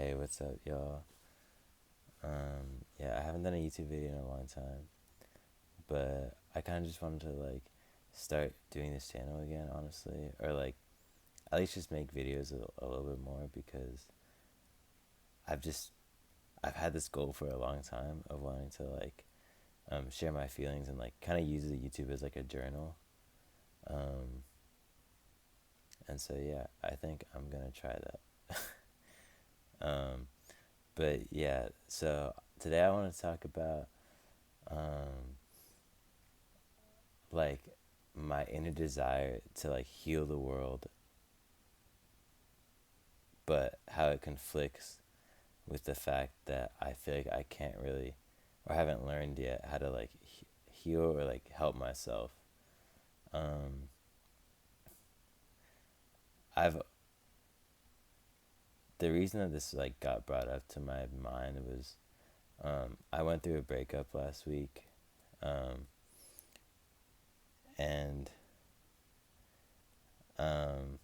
Hey, what's up, y'all? Yeah, I haven't done a YouTube video in a long time, but I kind of just wanted to start doing this channel again, honestly, or at least just make videos a little bit more because I've just I've had this goal for a long time of wanting to share my feelings and kind of use the YouTube as like a journal. Um, and so yeah, I think I'm gonna try that. um, but yeah, so today I want to talk about um, like my inner desire to heal the world, but how it conflicts with the fact that I feel like I can't really or haven't learned yet how to heal or help myself. Um, I've The reason that this got brought up to my mind was I went through a breakup last week, um, and um,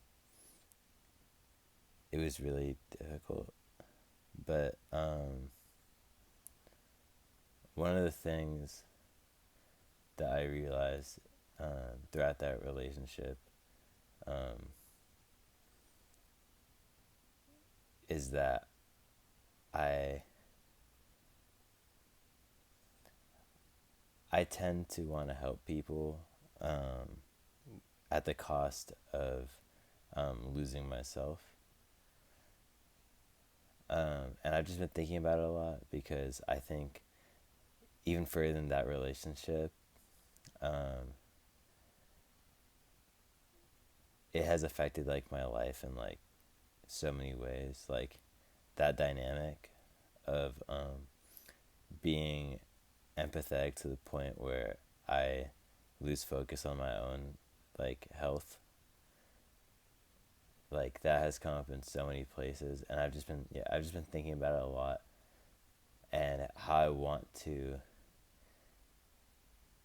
it was really difficult. But one of the things that I realized throughout that relationship um, is that I I tend to want to help people at the cost of losing myself. And I've just been thinking about it a lot because I think even further than that relationship, um, it has affected my life in so many ways. Like that dynamic of being empathetic to the point where I lose focus on my own health. Like that has come up in so many places, and I've just been thinking about it a lot, and how I want to,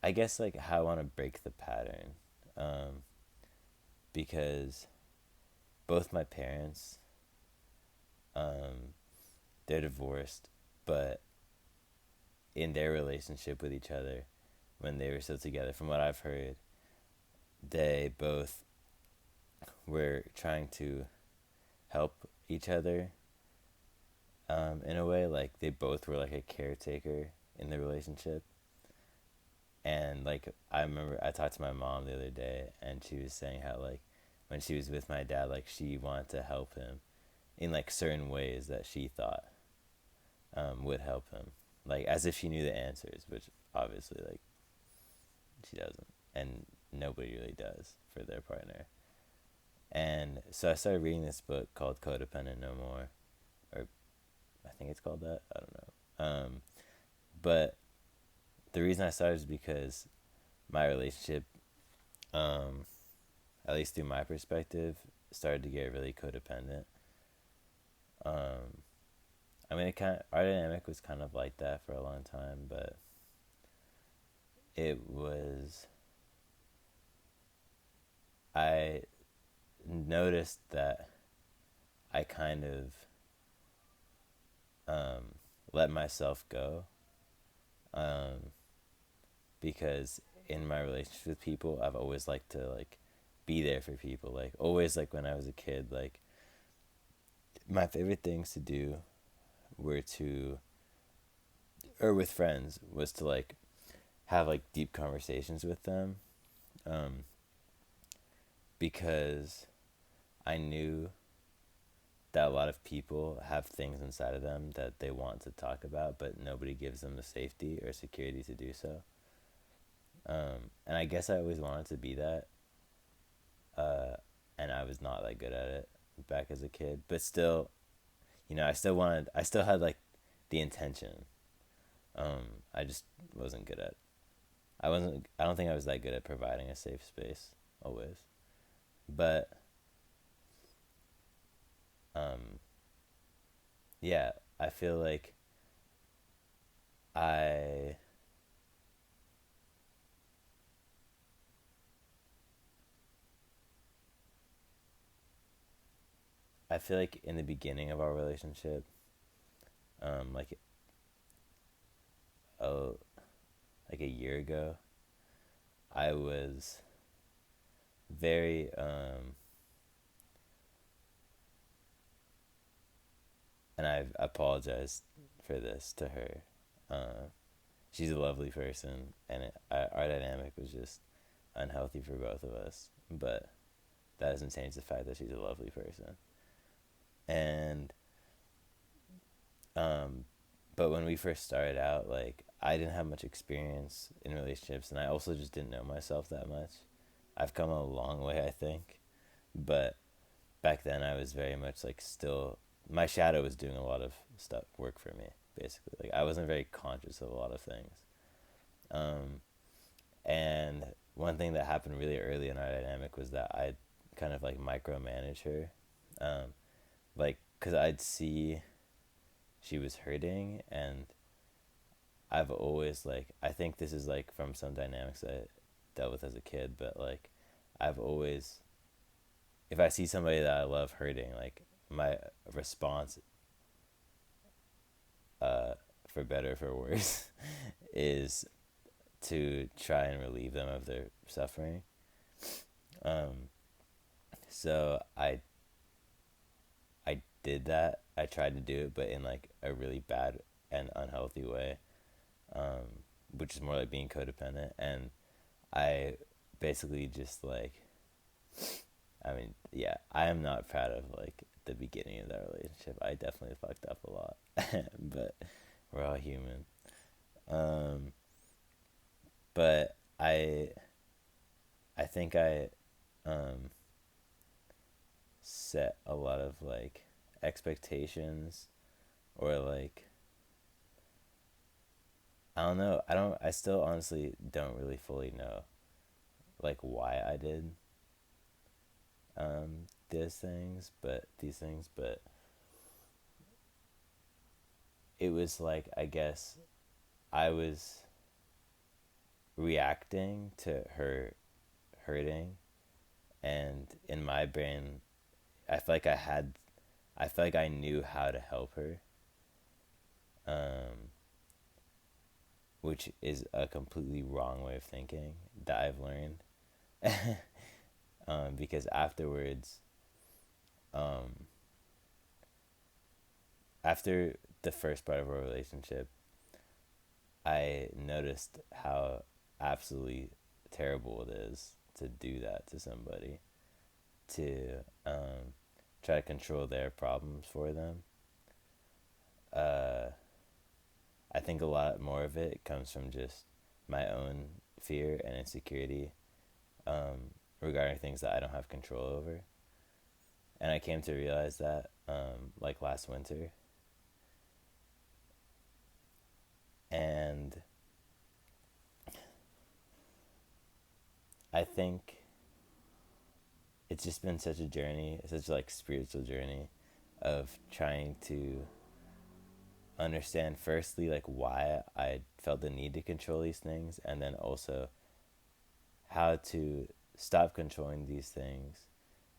I guess how I want to break the pattern, um, because both my parents, um, they're divorced, but in their relationship with each other, when they were still together, from what I've heard, they both were trying to help each other in a way. Like they both were a caretaker in the relationship. And I remember I talked to my mom the other day, and she was saying how when she was with my dad, she wanted to help him in certain ways that she thought would help him, as if she knew the answers, which obviously she doesn't, and nobody really does for their partner. And so I started reading this book called Codependent No More, or I think it's called that. I don't know. But the reason I started is because my relationship, um, at least through my perspective, started to get really codependent. Um, I mean, our dynamic was kind of like that for a long time, but it was. I noticed that I kind of let myself go, um, because in my relationship with people, I've always liked to be there for people. Always when I was a kid, my favorite things to do were to, or with friends, was to have deep conversations with them, um, because I knew that a lot of people have things inside of them that they want to talk about, but nobody gives them the safety or security to do so. And I guess I always wanted to be that, uh, and I was not that good at it back as a kid. But still, I still had the intention. I just wasn't good at. I don't think I was that good at providing a safe space always. But um, yeah, I feel I I feel in the beginning of our relationship, like a like a year ago, I was very and I've apologized for this to her. Uh, she's a lovely person, and our dynamic was just unhealthy for both of us. But that doesn't change the fact that she's a lovely person. And um, but when we first started out, like I didn't have much experience in relationships, and I also just didn't know myself that much. I've come a long way, I think, but back then I was very much like still my shadow was doing a lot of stuff work for me basically. Like I wasn't very conscious of a lot of things. Um, and one thing that happened really early in our dynamic was that I kind of like micromanage her, um, like because I'd see she was hurting, and I've always like I think this is like from some dynamics that I dealt with as a kid, but like I've always if I see somebody that I love hurting, like my response, uh, for better or for worse, is to try and relieve them of their suffering. Um, so I did that. I tried to do it, but in like a really bad and unhealthy way, which is more like being codependent. And I basically just like, I mean, yeah, I am not proud of like the beginning of that relationship. I definitely fucked up a lot, but we're all human. Um, but I think I um, set a lot of like expectations or like I don't know. I still honestly don't really fully know like why I did these things, but it was like I guess I was reacting to her hurting, and in my brain I feel like I feel like I knew how to help her, um, which is a completely wrong way of thinking that I've learned. Because afterwards, um, after the first part of our relationship, I noticed how absolutely terrible it is to do that to somebody, to try to control their problems for them. Uh, I think a lot more of it comes from just my own fear and insecurity, regarding things that I don't have control over. And I came to realize that like last winter. And I think it's just been such a journey, such like spiritual journey of trying to understand firstly like why I felt the need to control these things, and then also how to stop controlling these things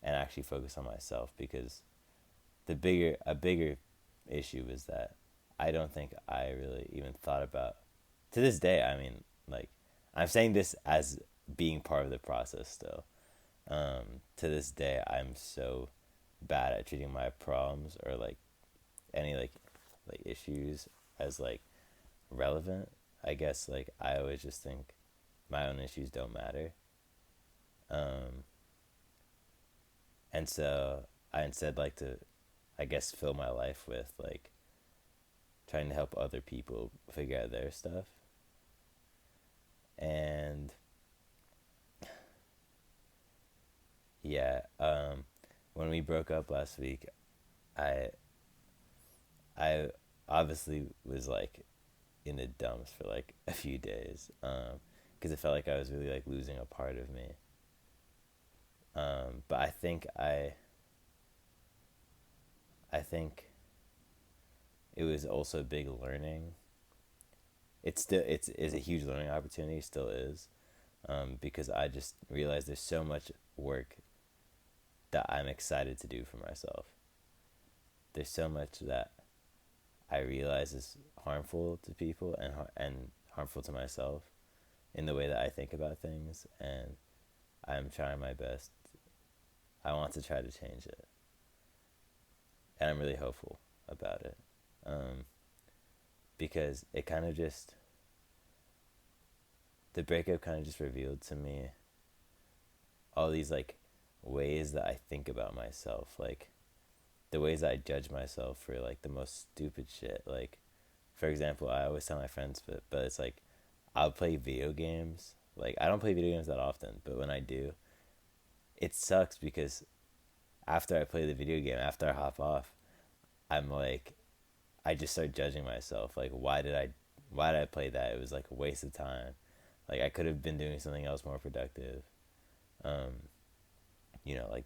and actually focus on myself, because a bigger issue is that I don't think I really even thought about to this day. I mean, like I'm saying this as being part of the process still. To this day, I'm so bad at treating my problems or like any like issues as like relevant. I guess like I always just think my own issues don't matter. Um, and so I instead like to, I guess, fill my life with like trying to help other people figure out their stuff. And yeah, when we broke up last week, I I obviously was like in the dumps for like a few days, because it felt like I was really like losing a part of me. But I think it was also a big learning. It's a huge learning opportunity, still is, because I just realized there's so much work that I'm excited to do for myself. There's so much that I realize is harmful to people and harmful to myself in the way that I think about things, and I'm trying my best. I want to try to change it, and I'm really hopeful about it, um, because it kind of just the breakup kind of just revealed to me all these like ways that I think about myself, like the ways that I judge myself for like the most stupid shit. Like, for example, I always tell my friends, but it's like I'll play video games. Like, I don't play video games that often, but when I do, it sucks because after I play the video game, after I hop off, I'm like, I just start judging myself. Like, why did I play that? It was like a waste of time. Like, I could have been doing something else more productive. Um, like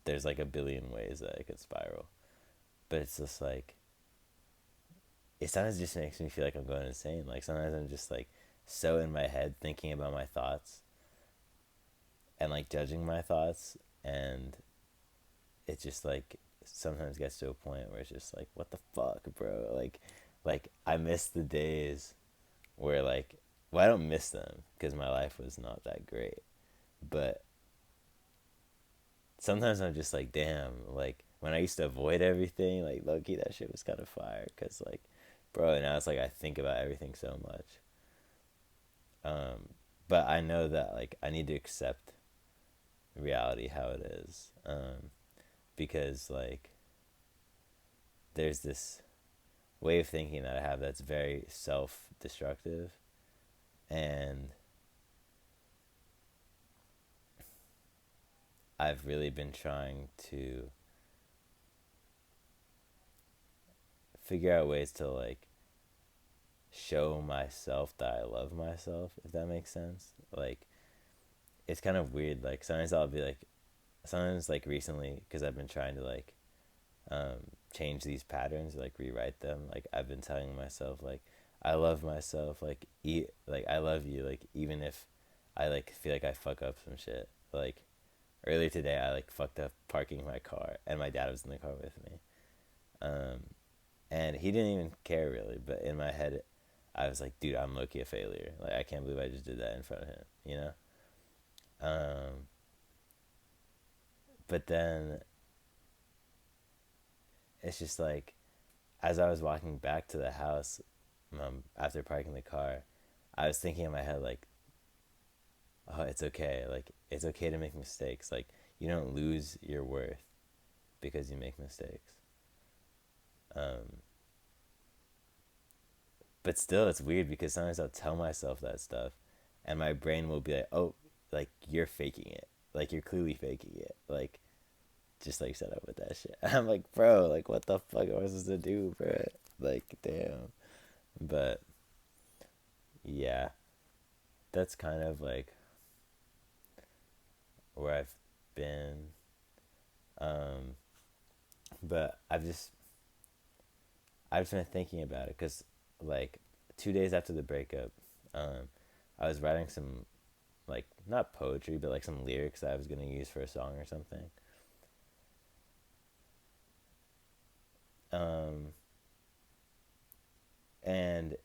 there's like a billion ways that I could spiral, but it's just like it sometimes just makes me feel like I'm going insane. Like sometimes I'm just like so in my head thinking about my thoughts and like judging my thoughts, and it just like sometimes gets to a point where it's just like, what the fuck, bro? Like I miss the days where like, well, I don't miss them because my life was not that great, but sometimes I'm just like, damn, like when I used to avoid everything, like low key, that shit was kind of fire. Cause like, bro, now it's like I think about everything so much. But I know that like I need to accept reality how it is, because like there's this way of thinking that I have that's very self-destructive, and I've really been trying to figure out ways to like show myself that I love myself, if that makes sense. Like it's kind of weird. Like sometimes I'll be like, sometimes like recently, because I've been trying to like change these patterns, like rewrite them. Like I've been telling myself like I love myself, like like I love you, like even if I like feel like I fuck up some shit. Like earlier today, I like fucked up parking my car, and my dad was in the car with me. Um, and he didn't even care really, but in my head, I was like, dude, I'm low-key a failure. Like I can't believe I just did that in front of him, you know. Um, but then it's just like, as I was walking back to the house, after parking the car, I was thinking in my head like, oh, it's okay. Like it's okay to make mistakes. Like you don't lose your worth because you make mistakes. Um, but still, it's weird because sometimes I'll tell myself that stuff, and my brain will be like, "Oh, like you're faking it. Like you're clearly faking it. Like just like shut up with that shit." And I'm like, "Bro, like what the fuck am I supposed to do, bro? Like damn." But yeah, that's kind of like where I've been. Um, but I've been thinking about it because like 2 days after the breakup, um, I was writing some like not poetry but like some lyrics that I was gonna use for a song or something. Um, and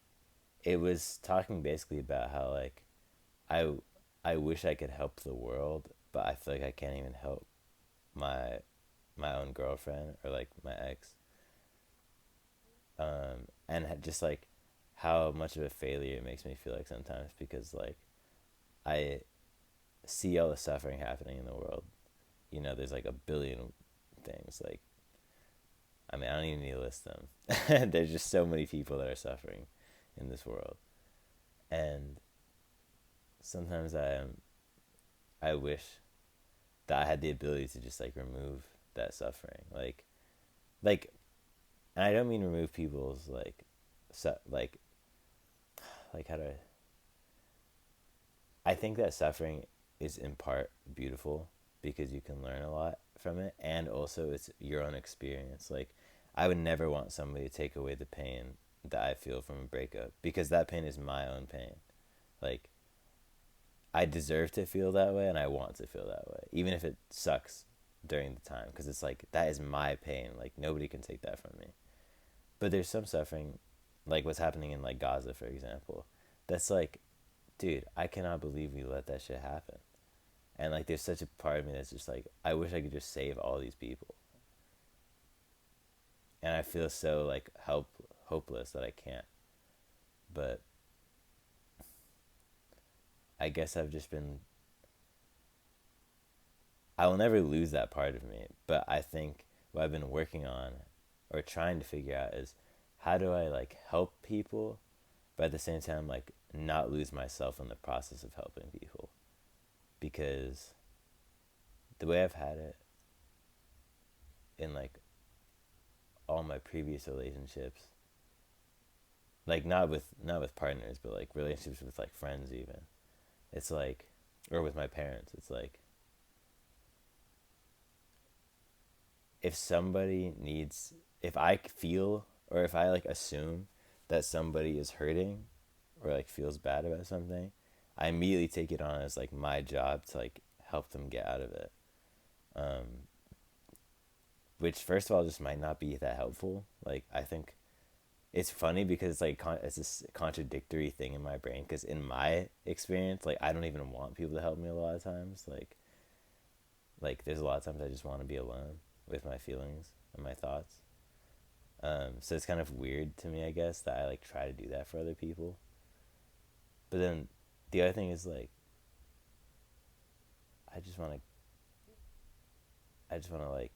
it was talking basically about how like I I wish I could help the world, but I feel like I can't even help my my own girlfriend or like my ex. And just like how much of a failure it makes me feel like sometimes because like I see all the suffering happening in the world. You know, there's like a billion things. Like, I mean, I don't even need to list them. There's just so many people that are suffering in this world, and sometimes I wish that I had the ability to just like remove that suffering. Like, and I don't mean remove people's like, like how do I think that suffering is in part beautiful because you can learn a lot from it, and also it's your own experience. Like I would never want somebody to take away the pain that I feel from a breakup because that pain is my own pain. Like I deserve to feel that way and I want to feel that way even if it sucks during the time because it's like that is my pain. Like nobody can take that from me. But there's some suffering, like what's happening in like Gaza, for example. That's like, dude, I cannot believe we let that shit happen. And like, there's such a part of me that's just like, I wish I could just save all these people. And I feel so like hopeless that I can't. But I guess I've just been. I will never lose that part of me. But I think what I've been working on, or trying to figure out, is how do I like help people, but at the same time like not lose myself in the process of helping people, because the way I've had it in like all my previous relationships, like not with partners, but like relationships with like friends even, it's like, or with my parents, it's like, if somebody needs, if I feel, or if I like assume that somebody is hurting or like feels bad about something, I immediately take it on as like my job to like help them get out of it. um which first of all just might not be that helpful. Like, I think it's funny because it's like it's this contradictory thing in my brain, because in my experience, like, I don't even want people to help me a lot of times. Like there's a lot of times I just want to be alone with my feelings and my thoughts. So it's kind of weird to me, I guess, that I like try to do that for other people. But then the other thing is like, I just want to like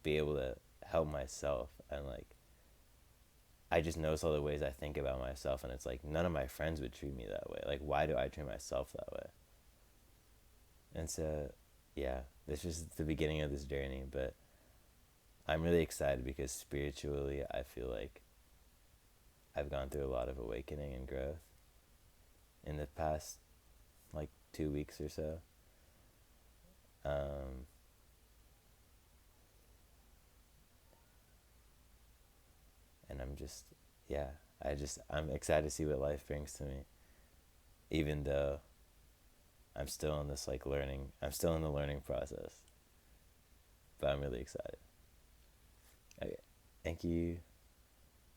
be able to help myself, and like I just notice all the ways I think about myself, and it's like none of my friends would treat me that way. Like, why do I treat myself that way? And so, yeah, this is the beginning of this journey, but I'm really excited because spiritually, I feel like I've gone through a lot of awakening and growth in the past, like, 2 weeks or so. Um, and I'm just, yeah, I'm excited to see what life brings to me, even though I'm still in this, like, I'm still in the learning process, but I'm really excited. Okay, thank you.